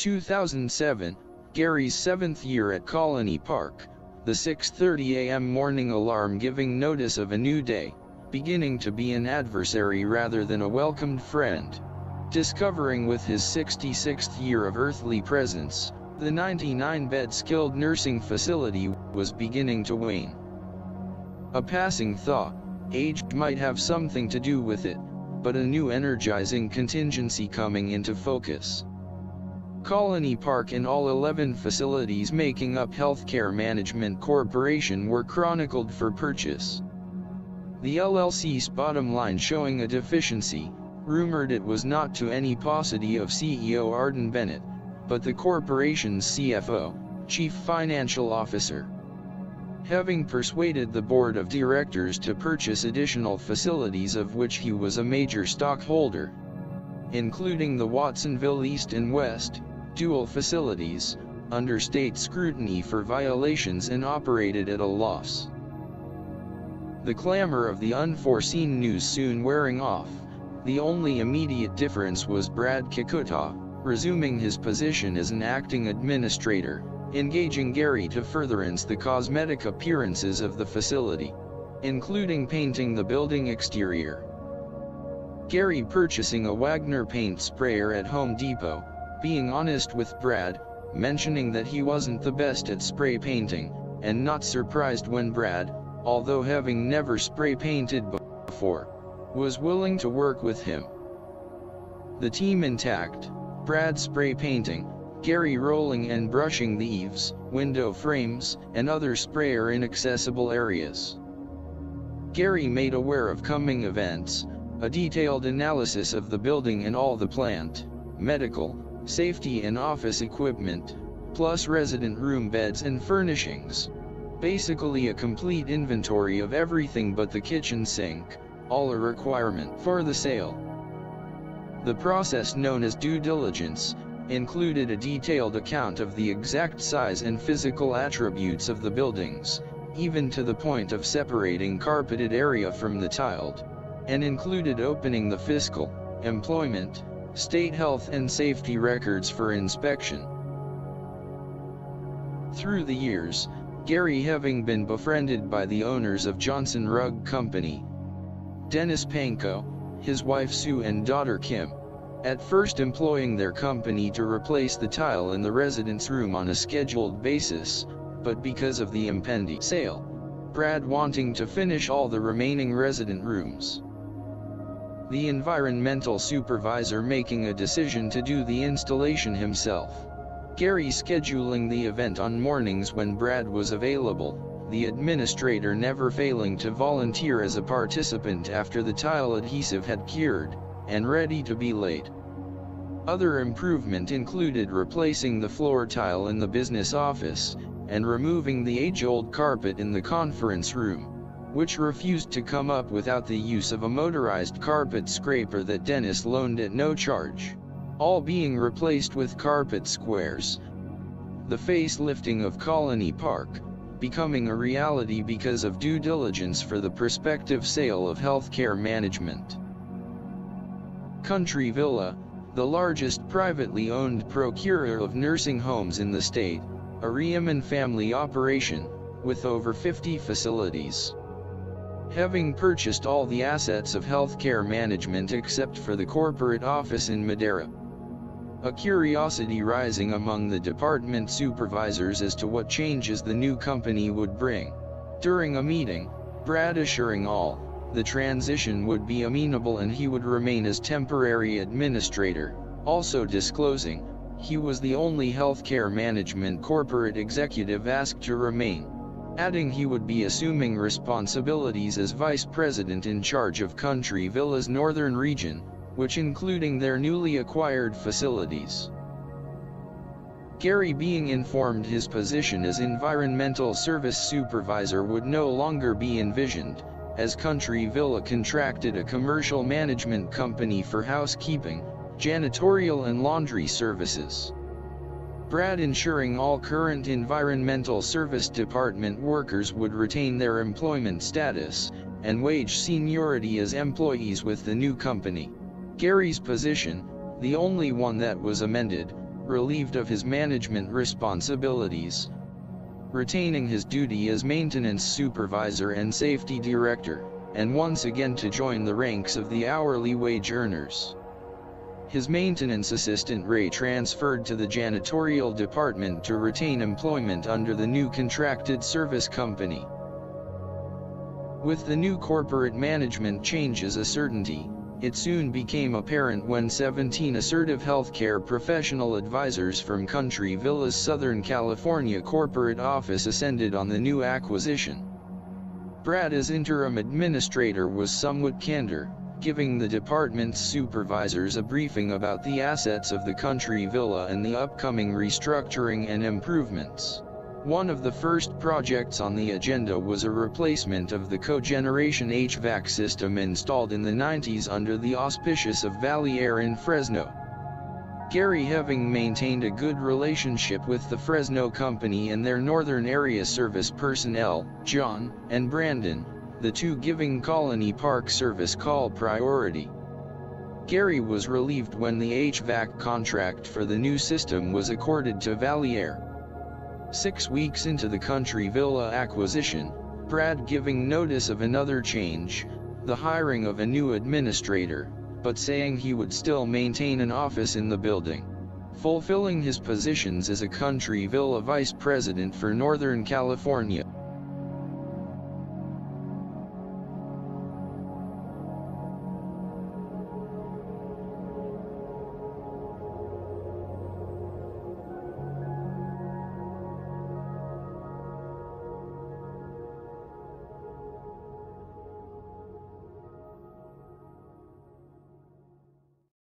2007, Gary's 7th year at Colony Park, the 6:30 a.m. morning alarm giving notice of a new day, beginning to be an adversary rather than a welcomed friend. Discovering with his 66th year of earthly presence, the 99-bed skilled nursing facility was beginning to wane. A passing thought, age might have something to do with it, but a new energizing contingency coming into focus. Colony Park and all 11 facilities making up Healthcare Management Corporation were chronicled for purchase. The LLC's bottom line showing a deficiency, rumored it was not to any paucity of CEO Arden Bennett, but the corporation's CFO, Chief Financial Officer. Having persuaded the board of directors to purchase additional facilities of which he was a major stockholder, including the Watsonville East and West, dual facilities, under state scrutiny for violations and operated at a loss. The clamor of the unforeseen news soon wearing off, the only immediate difference was Brad Kikuta, resuming his position as an acting administrator, engaging Gary to furtherance the cosmetic appearances of the facility, including painting the building exterior. Gary purchasing a Wagner paint sprayer at Home Depot, being honest with Brad, mentioning that he wasn't the best at spray painting, and not surprised when Brad, although having never spray painted before, was willing to work with him. The team intact, Brad spray painting, Gary rolling and brushing the eaves, window frames, and other sprayer inaccessible areas. Gary made aware of coming events, a detailed analysis of the building and all the plant, medical, safety and office equipment, plus resident room beds and furnishings. Basically a complete inventory of everything but the kitchen sink, all a requirement for the sale. The process known as due diligence included a detailed account of the exact size and physical attributes of the buildings, even to the point of separating carpeted area from the tiled, and included opening the fiscal, employment, state health and safety records for inspection. Through the years, Gary having been befriended by the owners of Johnson Rug Company, Dennis Panko, his wife Sue and daughter Kim, at first employing their company to replace the tile in the residence room on a scheduled basis, but because of the impending sale, Brad wanting to finish all the remaining resident rooms. The environmental supervisor making a decision to do the installation himself. Gary scheduling the event on mornings when Brad was available, the administrator never failing to volunteer as a participant after the tile adhesive had cured, and ready to be laid. Other improvement included replacing the floor tile in the business office, and removing the age-old carpet in the conference room, which refused to come up without the use of a motorized carpet scraper that Dennis loaned at no charge, all being replaced with carpet squares. The facelifting of Colony Park, becoming a reality because of due diligence for the prospective sale of healthcare management. Country Villa, the largest privately owned procurer of nursing homes in the state, a Rehab family operation, with over 50 facilities. Having purchased all the assets of healthcare management except for the corporate office in Madera. A curiosity rising among the department supervisors as to what changes the new company would bring. During a meeting, Brad assuring all, the transition would be amenable and he would remain as temporary administrator, also disclosing, he was the only healthcare management corporate executive asked to remain, adding he would be assuming responsibilities as vice president in charge of Country Villa's northern region, which including their newly acquired facilities. Gary being informed his position as environmental service supervisor would no longer be envisioned, as Country Villa contracted a commercial management company for housekeeping, janitorial and laundry services. Brad ensuring all current environmental service department workers would retain their employment status, and wage seniority as employees with the new company. Gary's position, the only one that was amended, relieved of his management responsibilities, retaining his duty as maintenance supervisor and safety director, and once again to join the ranks of the hourly wage earners. His maintenance assistant Ray transferred to the janitorial department to retain employment under the new contracted service company. With the new corporate management changes a certainty, it soon became apparent when 17 assertive healthcare professional advisors from Country Villa's Southern California corporate office ascended on the new acquisition. Brad as interim administrator was somewhat candor, giving the department's supervisors a briefing about the assets of the Country Villa and the upcoming restructuring and improvements. One of the first projects on the agenda was a replacement of the cogeneration HVAC system installed in the 90s under the auspices of Valley Air in Fresno. Gary, having maintained a good relationship with the Fresno company and their northern area service personnel, John and Brandon, the two giving Colony Park service call priority. Gary was relieved when the HVAC contract for the new system was accorded to Valley Air. 6 weeks into the Country Villa acquisition, Brad giving notice of another change, the hiring of a new administrator, but saying he would still maintain an office in the building, fulfilling his positions as a Country Villa vice president for Northern California.